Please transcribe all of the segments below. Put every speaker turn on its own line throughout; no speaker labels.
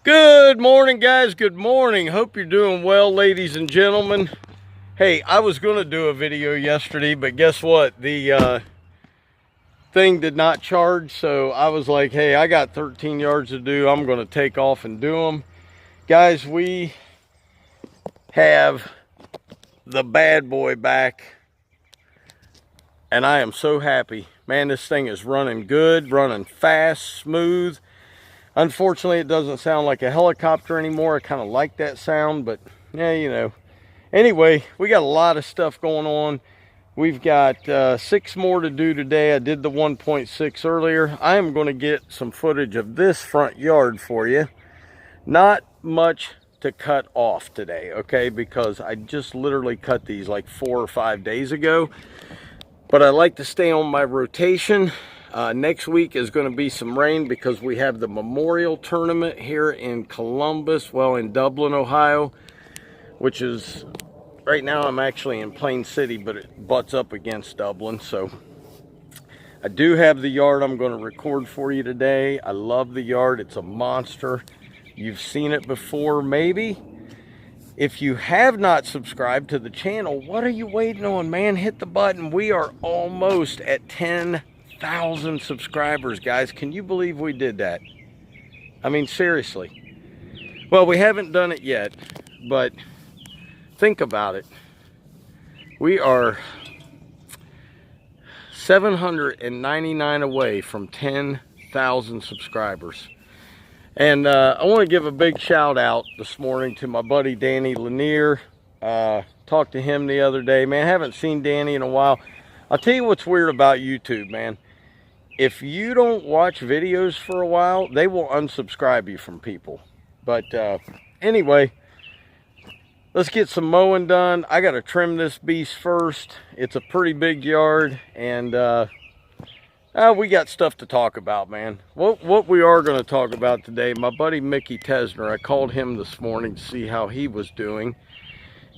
Good morning, guys. Good morning. Hope you're doing well, ladies and gentlemen. Hey, I was going to do a video yesterday, but guess what? The thing did not charge, so I was like, hey, I got 13 yards to do. I'm going to take off and do them. Guys, we have the bad boy back, and I am so happy. Man, this thing is running good, running fast, smooth. Unfortunately, it doesn't sound like a helicopter anymore. I kind of like that sound, but yeah, you know. Anyway, we got a lot of stuff going on. We've got 6 more to do today. I did the 1.6 earlier. I am going to get some footage of this front yard for you. Not much to cut off today, okay? Because I just literally cut these like 4 or 5 days ago. But I like to stay on my rotation. Next week is going to be some rain because we have the Memorial Tournament here in Columbus, well, in Dublin, Ohio, which is, right now I'm actually in Plain City, but it butts up against Dublin. So I do have the yard I'm going to record for you today. I love the yard. It's a monster. You've seen it before, maybe. If you have not subscribed to the channel, what are you waiting on, man? Hit the button. We are almost at 10,000 subscribers, guys. Can you believe we did that? I mean, seriously. Well, we haven't done it yet, but think about it. We are 799 away from 10,000 subscribers. And I want to give a big shout out this morning to my buddy Danny Lanier. Talked to him the other day. Man, I haven't seen Danny in a while. I'll tell you what's weird about YouTube, man. If you don't watch videos for a while, they will unsubscribe you from people. But anyway, let's get some mowing done. I got to trim this beast first. It's a pretty big yard, and we got stuff to talk about, man. What we are going to talk about today, my buddy Mickey Tesner, I called him this morning to see how he was doing.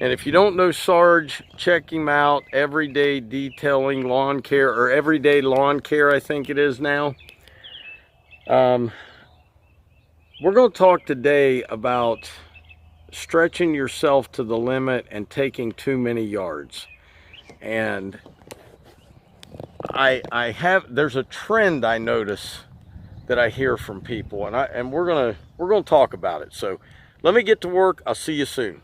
And if you don't know Sarge, check him out. Everyday Detailing Lawn Care, or Everyday Lawn Care, I think it is now. We're going to talk today about stretching yourself to the limit and taking too many yards. And there's a trend I notice that I hear from people, and we're gonna talk about it. So let me get to work. I'll see you soon.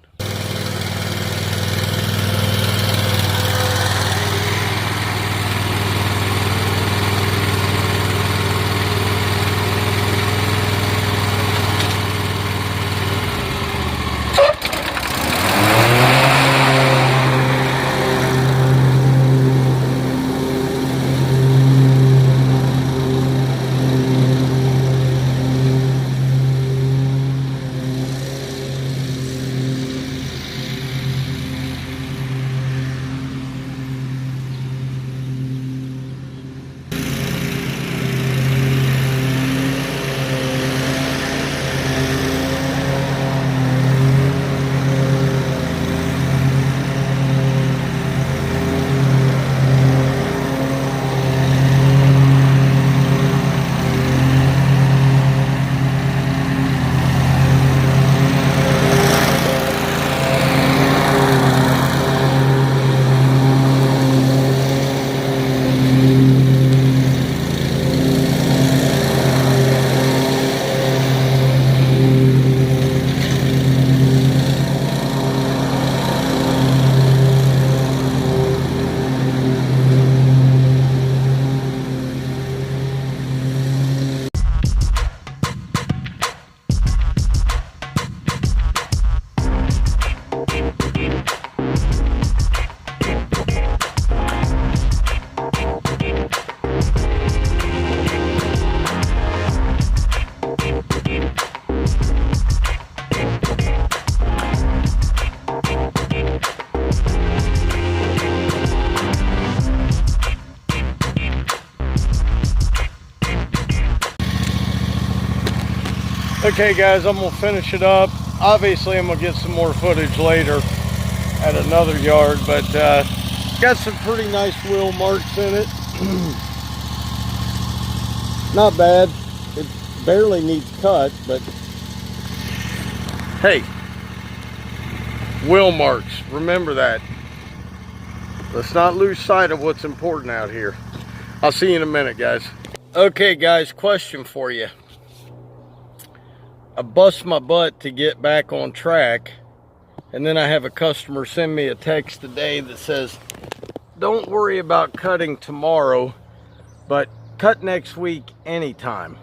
Okay guys, I'm gonna finish it up. Obviously I'm gonna get some more footage later at another yard, but got some pretty nice wheel marks in it. Not bad. It barely needs cut, but hey, wheel marks, remember that. Let's not lose sight of what's important out here. I'll see you in a minute, guys. Okay guys, question for you. I bust my butt to get back on track, and then I have a customer send me a text today that says, don't worry about cutting tomorrow, but cut next week anytime.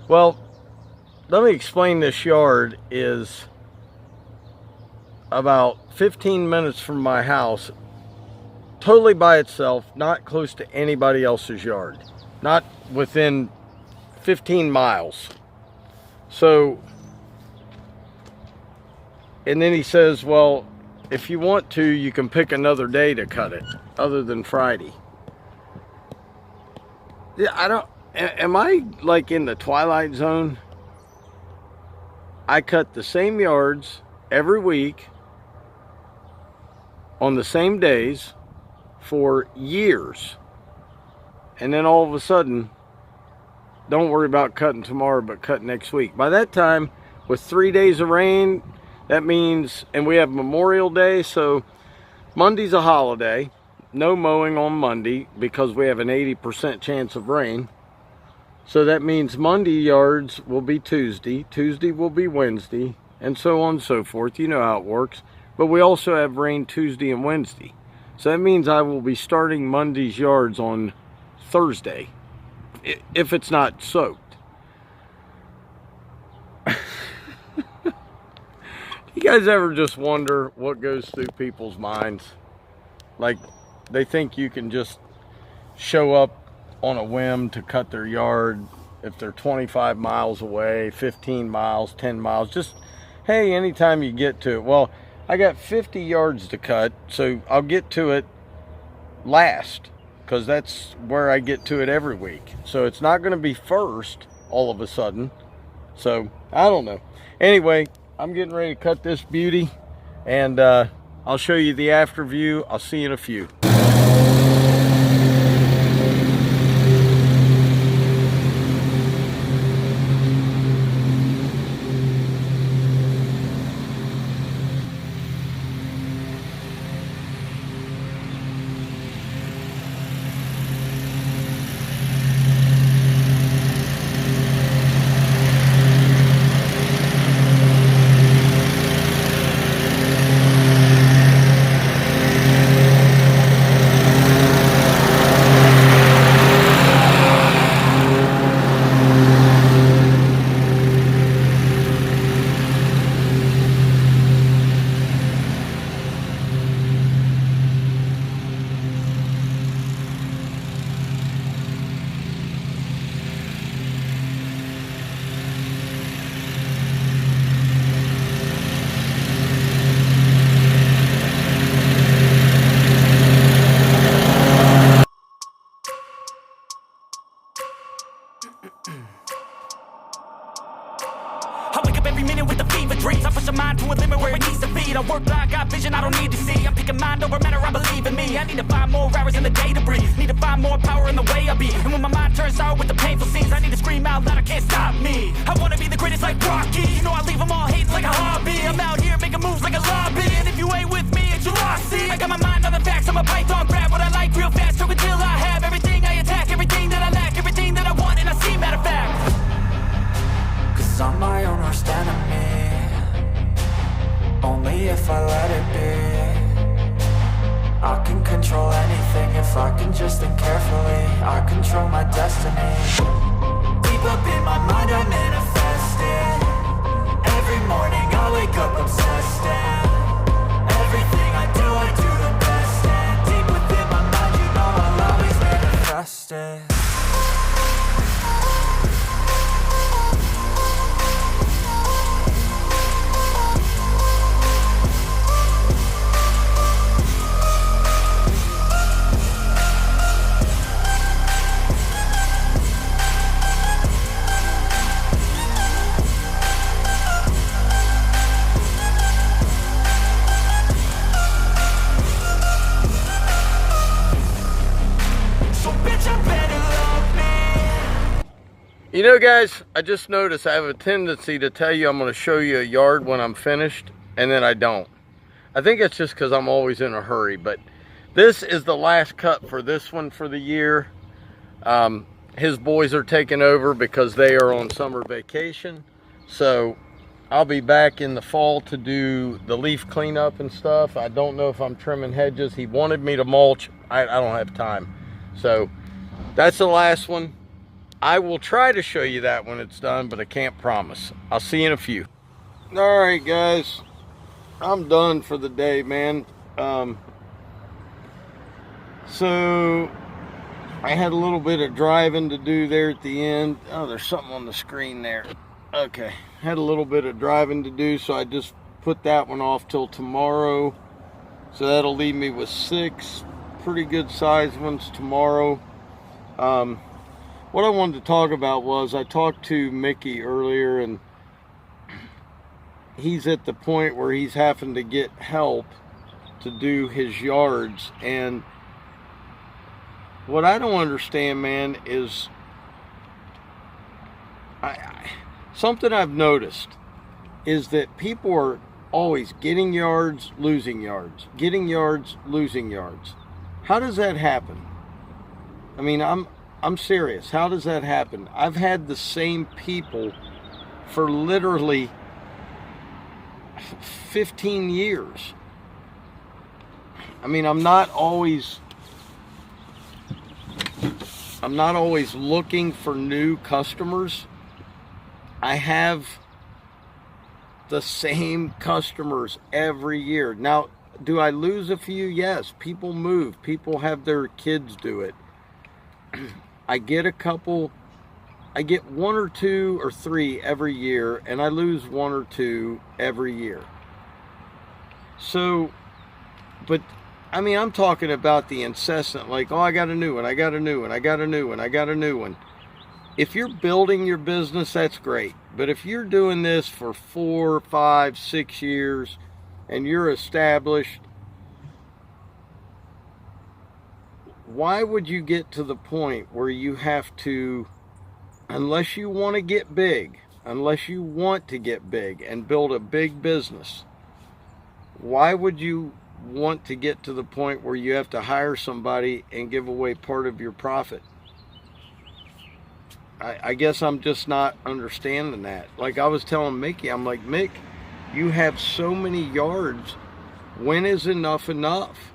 Well, let me explain. This yard is about 15 minutes from my house, totally by itself, not close to anybody else's yard, not within 15 miles. So, and then he says, well, if you want to, you can pick another day to cut it other than Friday. Yeah, I don't, am I like in the twilight zone? I cut the same yards every week on the same days for years, and then all of a sudden, don't worry about cutting tomorrow, but cut next week. By that time, with 3 days of rain, that means, and we have Memorial Day, so Monday's a holiday. No mowing on Monday because we have an 80% chance of rain. So that means Monday yards will be Tuesday, Tuesday will be Wednesday, and so on and so forth. You know how it works. But we also have rain Tuesday and Wednesday. So that means I will be starting Monday's yards on Thursday, if it's not soaked. You guys ever just wonder what goes through people's minds? Like, they think you can just show up on a whim to cut their yard if they're 25 miles away, 15 miles, 10 miles. Just, hey, anytime you get to it. Well, I got 50 yards to cut, so I'll get to it last, because that's where I get to it every week. So it's not going to be first all of a sudden. So I don't know. Anyway, I'm getting ready to cut this beauty, and I'll show you the after view. I'll see you in a few.
I wake up every minute with the fever dreams. I push my mind to a limit where it needs to be. I work blind, got vision I don't need to see. I'm picking mind over matter, I believe in me. I need to find more hours in the day to breathe. Need to find more power in the way I be. And when my mind turns sour with the painful scenes, I need to scream out loud, I can't stop me. I wanna be the greatest like Rocky. You know I leave them all hating like a hobby. I'm out here making moves like a lobby. And if you ain't with me, it's your loss, see. I got my mind on the facts, I'm a python, grab what I like real fast. Stroke until I have everything I attack, everything that I lack, everything that I want, and I see, matter of fact. Cause I'm my own worst enemy. Only if I let it be. I can control anything if I can just think carefully. I control my destiny. Deep up in my mind I manifest it. Every morning I wake up obsessed, and everything I do the best. And deep within my mind, you know I'll always manifest it.
You know, guys, I just noticed I have a tendency to tell you I'm going to show you a yard when I'm finished, and then I don't. I think it's just because I'm always in a hurry, but this is the last cut for this one for the year. His boys are taking over because they are on summer vacation. So I'll be back in the fall to do the leaf cleanup and stuff. I don't know if I'm trimming hedges. He wanted me to mulch. I don't have time. So that's the last one. I will try to show you that when it's done, but I can't promise. I'll see you in a few. All right, guys. I'm done for the day, man. So I had a little bit of driving to do there at the end. Oh, there's something on the screen there. Okay, had a little bit of driving to do, so I just put that one off till tomorrow. So that'll leave me with 6 pretty good sized ones tomorrow. What I wanted to talk about was, I talked to Mickey earlier, and he's at the point where he's having to get help to do his yards. And what I don't understand, man, is something I've noticed is that people are always getting yards, losing yards, getting yards, losing yards. How does that happen? I mean, I'm serious. How does that happen? I've had the same people for literally 15 years. I mean, I'm not always looking for new customers. I have the same customers every year. Now, do I lose a few? Yes. People move. People have their kids do it. I get a couple. I get 1 or 2 or 3 every year, and I lose 1 or 2 every year. So, but I mean, I'm talking about the incessant, like, oh, I got a new one, I got a new one, I got a new one, I got a new one. If you're building your business, that's great. But if you're doing this for 4, 5, 6 years and you're established, why would you get to the point where you have to, unless you want to get big and build a big business, why would you want to get to the point where you have to hire somebody and give away part of your profit? I guess I'm just not understanding that. Like I was telling Mickey, I'm like, Mick, you have so many yards. When is enough enough?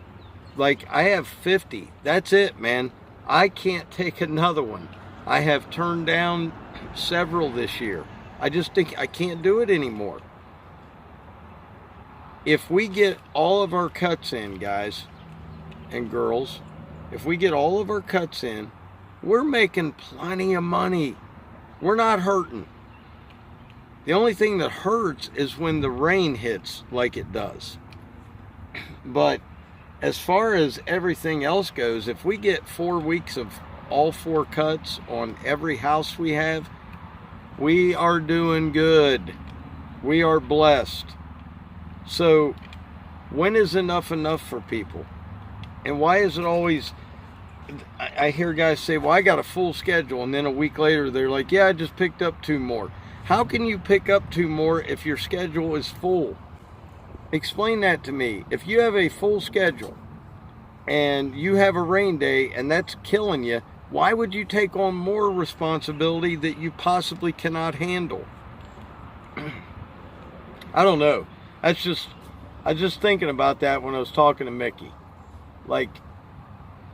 Like, I have 50. That's it, man. I can't take another one. I have turned down several this year. I just think I can't do it anymore. If we get all of our cuts in, guys and girls, if we get all of our cuts in, we're making plenty of money. We're not hurting. The only thing that hurts is when the rain hits like it does. But as far as everything else goes, if we get 4 weeks of all 4 cuts on every house we have, we are doing good. We are blessed. So when is enough for people? And why is it always, I hear guys say, well, I got a full schedule, and then a week later they're like, yeah, I just picked up 2 more. How can you pick up 2 more if your schedule is full? Explain that to me. If you have a full schedule and you have a rain day and that's killing you, why would you take on more responsibility that you possibly cannot handle? I don't know. I was just thinking about that when I was talking to Mickey. Like,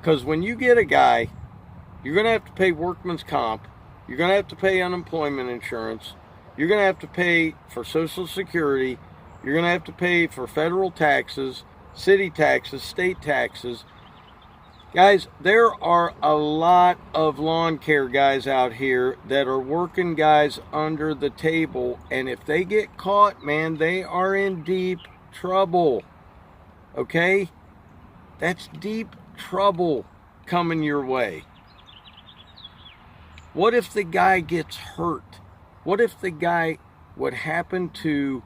because when you get a guy, you're going to have to pay workman's comp. You're going to have to pay unemployment insurance. You're going to have to pay for Social Security. You're going to have to pay for federal taxes, city taxes, state taxes. Guys, there are a lot of lawn care guys out here that are working guys under the table. And if they get caught, man, they are in deep trouble. Okay? That's deep trouble coming your way. What if the guy gets hurt? What if the guy would happen to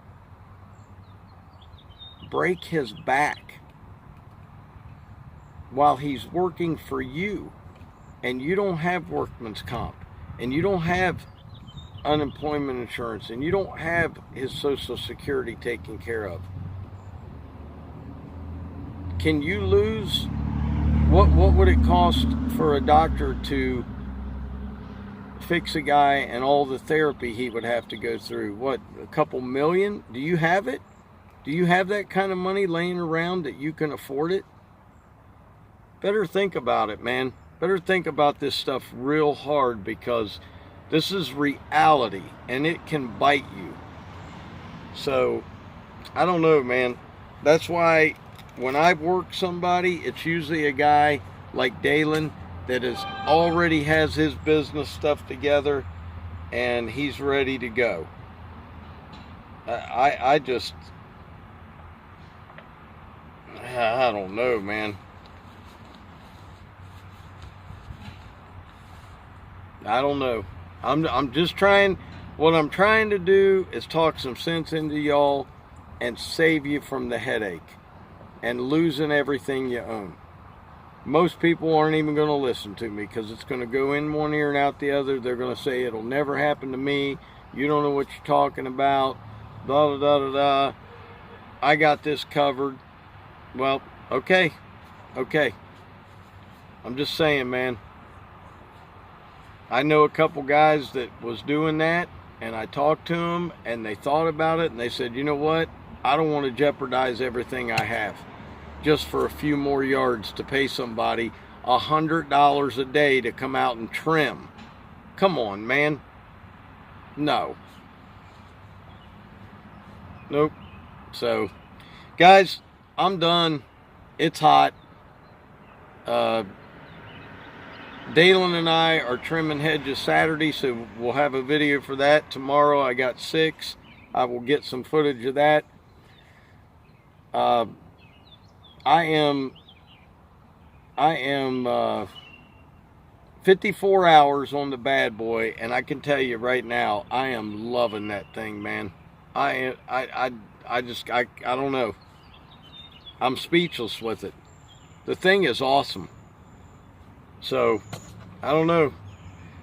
break his back while he's working for you and you don't have workman's comp and you don't have unemployment insurance, and you don't have his Social Security taken care of, can you lose? What would it cost for a doctor to fix a guy and all the therapy he would have to go through? What, a couple million? Do you have it? Do you have that kind of money laying around that you can afford it? Better think about it, man. Better think about this stuff real hard, because this is reality and it can bite you. So, I don't know, man. That's why when I work somebody, it's usually a guy like Dalen that already has his business stuff together and he's ready to go. I don't know, man. I don't know. I'm just trying. What I'm trying to do is talk some sense into y'all and save you from the headache and losing everything you own. Most people aren't even going to listen to me, because it's going to go in one ear and out the other. They're going to say, it'll never happen to me. You don't know what you're talking about. Da da da da da. I got this covered. Well, okay. I'm just saying, man. I know a couple guys that was doing that, and I talked to them, and they thought about it, and they said, you know what? I don't want to jeopardize everything I have just for a few more yards to pay somebody $100 a day to come out and trim. Come on, man. No. Nope. So, guys, I'm done. It's hot. Dalen and I are trimming hedges Saturday, so we'll have a video for that. Tomorrow I got 6. I will get some footage of that. I am 54 hours on the bad boy, and I can tell you right now, I am loving that thing, man. I don't know. I'm speechless with it. The thing is awesome. So, I don't know.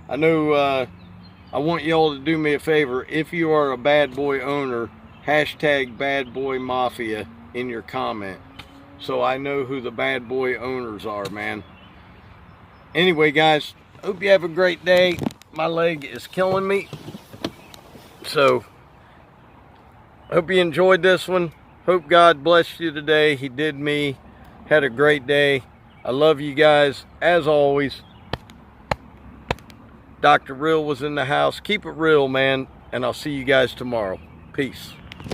I know I want y'all to do me a favor. If you are a bad boy owner, hashtag bad boy mafia in your comment, so I know who the bad boy owners are, man. Anyway, guys, hope you have a great day. My leg is killing me. So, hope you enjoyed this one. Hope God blessed you today. He did me. Had a great day. I love you guys. As always, Dr. Real was in the house. Keep it real, man. And I'll see you guys tomorrow. Peace.